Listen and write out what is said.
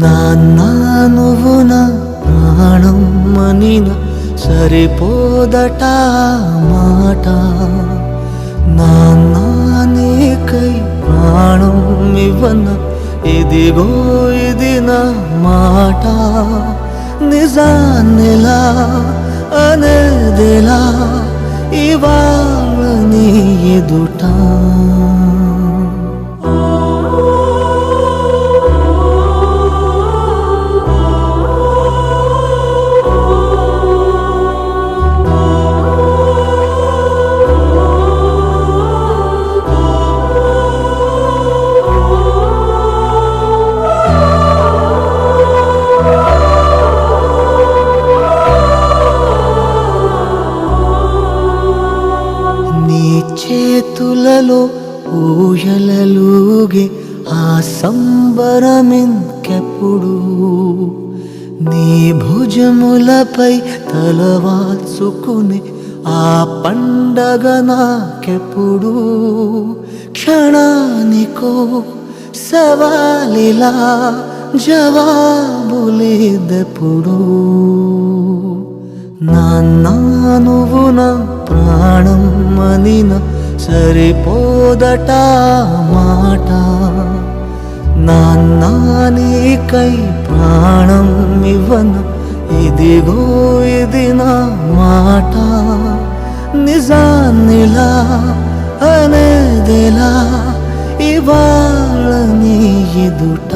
నాన్న నువ్వు నా ప్రాణం మనిన సరిపోదట మాట. నాన్న నీకై ప్రాణం ఇవ్వన ఇదిగో ఇది నా మాట. నిజాన్నిలా అనేదిలా ఇవాళ నీ ఎదుట. చేతులలో ఊయలలుగే ఆ సంబరమింకెప్పుడు. నీ భుజములపై తలవాల్చుకునే ఆ పండగ నాకెప్పుడు. క్షణానికో సవాలిలా జవాబులేదెప్పుడు. నాన్న నువ్వు నా ప్రాణం మనిన సరిపోదట మాట. నాన్న నీకై ప్రాణం ఇవ్వన ఇదిగో ఇది నా మాట. నిజాన్నిలా అనేదిలా ఇవాళ నీ ఎదుట.